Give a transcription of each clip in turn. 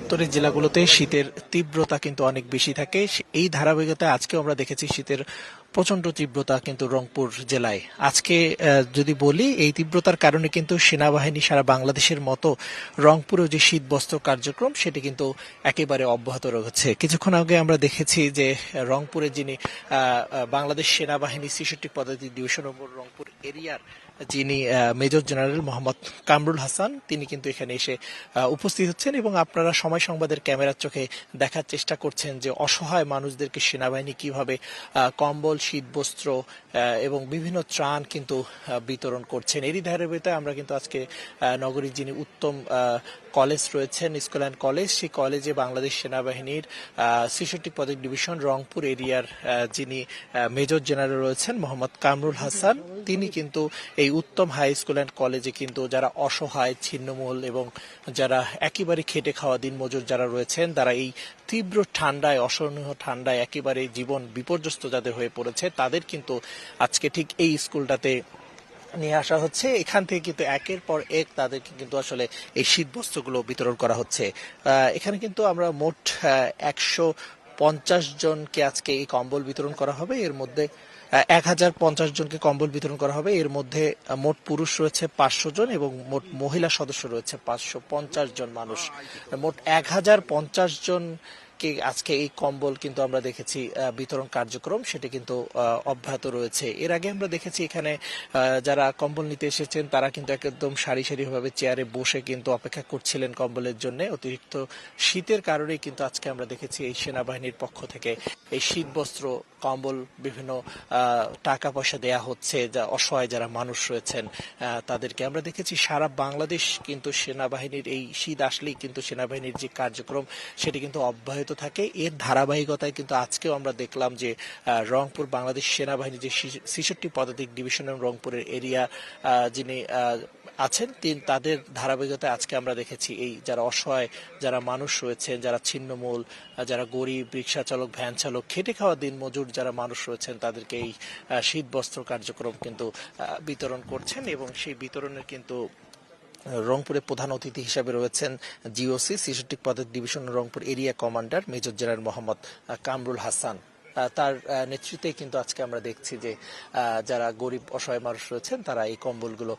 উত্তরের জেলাগুলোতে শীতের তীব্রতা কিন্তু অনেক বেশি থাকে। এই ধারাবাহিকতায় আজকেও আমরা দেখেছি শীতের প্রচন্ড তীব্রতা কিন্তু রংপুর জেলায়। আজকে যদি বলি এই তীব্রতার কারণে কিন্তু সেনাবাহিনী সারা বাংলাদেশের মতো রংপুরেও যে শীত বস্ত্র কার্যক্রম সেটি কিন্তু একেবারে অব্যাহত রয়েছে। কিছুক্ষণ আগে আমরা দেখেছি যে রংপুরে যিনি বাংলাদেশ সেনাবাহিনী ৬৬ পদাতিক ডিভিশন নম্বর রংপুর এরিয়ার যিনি মেজর জেনারেল মোহাম্মদ কামরুল হাসান, তিনি কিন্তু এখানে এসে উপস্থিত হচ্ছেন এবং আপনারা সময় সংবাদের ক্যামেরার চোখে দেখার চেষ্টা করছেন যে অসহায় মানুষদেরকে সেনাবাহিনী কিভাবে কম্বল, শীতবস্ত্র এবং বিভিন্ন ত্রাণ কিন্তু বিতরণ করছেন। এরই ধারাবাহিকতায় আমরা কিন্তু আজকে নগরীর যিনি উত্তম কলেজ রয়েছেন, স্কুল অ্যান্ড কলেজ, সেই কলেজে বাংলাদেশ সেনাবাহিনীর ৬৬ পদাতিক ডিভিশন রংপুর এরিয়ার যিনি মেজর জেনারেল রয়েছেন মোহাম্মদ কামরুল হাসান, তিনি কিন্তু এই উত্তম হাই স্কুল অ্যান্ড কলেজে কিন্তু যারা অসহায়, ছিন্নমূল এবং যারা একেবারে খেটে খাওয়া দিনমজুর যারা রয়েছেন, তারা এই তীব্র ঠান্ডায়, অসহনীয় ঠান্ডায় একেবারে জীবন বিপর্যস্ত যাদের হয়ে পড়েছে, তাদের কিন্তু আজকে ঠিক এই স্কুলটাতে নিয়ে আসা হচ্ছে। এখান থেকে কিন্তু একের পর এক তাদেরকে কিন্তু আসলে এই শীত বস্ত্রগুলো বিতরণ করা হচ্ছে। এখানে কিন্তু আমরা মোট ১৫০ জনকে আজকে এই কম্বল বিতরণ করা হবে। এর মধ্যে ১,০৫০ জনকে কম্বল বিতরণ করা হবে। এর মধ্যে মোট পুরুষ রয়েছে ৫০০ জন এবং মোট মহিলা সদস্য রয়েছে ৫৫০ জন মানুষ। মোট ১,০৫০ জন কে আজকে এই কম্বল কিন্তু আমরা দেখেছি বিতরণ কার্যক্রম সেটি কিন্তু অব্যাহত রয়েছে। এর আগে আমরা দেখেছি এখানে যারা কম্বল নিতে এসেছেন তারা কিন্তু একদম সারি সারিভাবে চেয়ারে বসে কিন্তু অপেক্ষা করছিলেন কম্বলের জন্য। অতিরিক্ত শীতের কারণে কিন্তু আজকে আমরা দেখেছি এই সেনাবাহিনীর পক্ষ থেকে এই শীত বস্ত্র, কম্বল, বিভিন্ন টাকা পয়সা দেয়া হচ্ছে যা অসহায় যারা মানুষ রয়েছেন তাদেরকে। আমরা দেখেছি সারা বাংলাদেশ কিন্তু সেনাবাহিনীর এই শীত আসলেই কিন্তু সেনাবাহিনীর যে কার্যক্রম সেটি কিন্তু অব্যাহত থাকে। এর ধারাবাহিকতায় কিন্তু আজকেও আমরা দেখলাম যে রংপুর বাংলাদেশ সেনাবাহিনী যে ৬৬ পদাতিক ডিভিশনের রংপুরের এরিয়া যিনি আছেন তাদের ধারাবাহিকতায় আজকে আমরা দেখেছি এই যারা অসহায় যারা মানুষ রয়েছেন, যারা ছিন্নমূল, যারা গরিব, রিক্সা চালক, ভ্যান চালক, খেটে খাওয়া দিনমজুর যারা মানুষ রয়েছেন তাদেরকে এই শীত বস্ত্র কার্যক্রম কিন্তু বিতরণ করছেন এবং সেই বিতরণের কিন্তু রংপুরে প্রধান অতিথি হিসাবে রয়েছেন জিওসি ৬৬ পদাতিক division Rangpur area commander major general Mohammad Kamrul Hasan. তার নেতৃত্বে কিন্তু আজকে আমরা দেখছি যে যারা গরিব অসহায় মানুষ রয়েছেন তারা এই কম্বলগুলো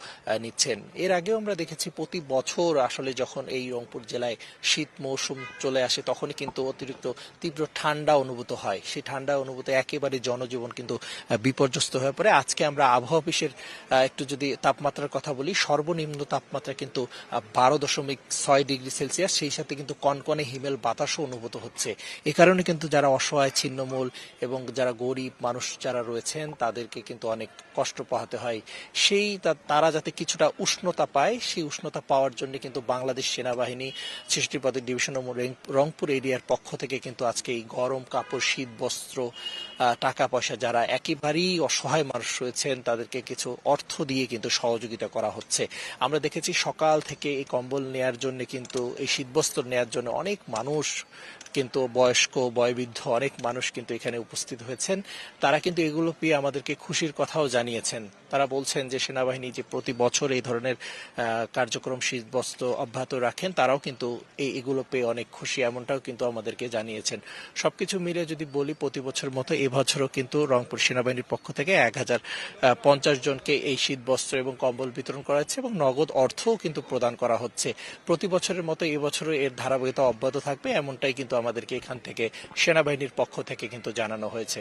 নিচ্ছেন। এর আগেও আমরা দেখেছি প্রতি বছর আসলে যখন এই রংপুর জেলায় শীত মৌসুম চলে আসে তখনই কিন্তু অতিরিক্ত তীব্র ঠান্ডা অনুভূত হয়। সেই ঠান্ডা অনুভূতি একেবারে জনজীবন কিন্তু বিপর্যস্ত হয়ে পড়ে। আজকে আমরা আবহাওয়া অফিসের একটু যদি তাপমাত্রার কথা বলি, সর্বনিম্ন তাপমাত্রা কিন্তু ১২.৬ ডিগ্রি সেলসিয়াস, সেই সাথে কিন্তু কনকনে হিমেল বাতাসও অনুভূত হচ্ছে। এ কারণে কিন্তু যারা অসহায়, ছিন্নমূল এবং যারা গরিব মানুষ যারা রয়েছেন তাদেরকে কিন্তু অনেক কষ্ট পোহাতে হয়। সেই তারা যাতে কিছুটা উষ্ণতা পায়, সেই উষ্ণতা পাওয়ার জন্য কিন্তু বাংলাদেশ সেনাবাহিনী ৬৬ পদাতিক ডিভিশন রংপুর এরিয়ার পক্ষ থেকে কিন্তু আজকে এই গরম কাপড়, শীত বস্ত্র, টাকা পয়সা যারা একেবারেই অসহায় মানুষ রয়েছেন তাদেরকে কিছু অর্থ দিয়ে কিন্তু সহযোগিতা করা হচ্ছে। আমরা দেখেছি সকাল থেকে এই কম্বল নেয়ার জন্য কিন্তু এই শীতবস্ত্র নেয়ার জন্য অনেক মানুষ কিন্তু বয়স্ক, বয়োবৃদ্ধ অনেক মানুষ কিন্তু এখানে উপস্থিত হয়েছেন। তারা কিন্তু এগুলো পেয়ে আমাদেরকে খুশির কথাও জানিয়েছেন। তারা বলছেন যে সেনাবাহিনী যে প্রতি বছর এই ধরনের কার্যক্রম শীতবস্ত্র অব্যাহত রাখেন, তারাও কিন্তু এগুলো পেয়ে অনেক খুশি, এমনটাও কিন্তু আমাদেরকে জানিয়েছেন। সবকিছু মিলে যদি বলি প্রতি বছর মতো এবছরও কিন্তু রংপুর সেনাবাহিনীর পক্ষ থেকে ১,০৫০ জনকে এই শীতবস্ত্র এবং কম্বল বিতরণ করা হচ্ছে এবং নগদ অর্থও কিন্তু প্রদান করা হচ্ছে। প্রতি বছরের মতো এবছরও এর ধারাবাহিকতা অব্যাহত থাকবে, এমনটাই কিন্তু আমাদেরকে এখান থেকে সেনাবাহিনীর পক্ষ থেকে কিন্তু জানানো হয়েছে।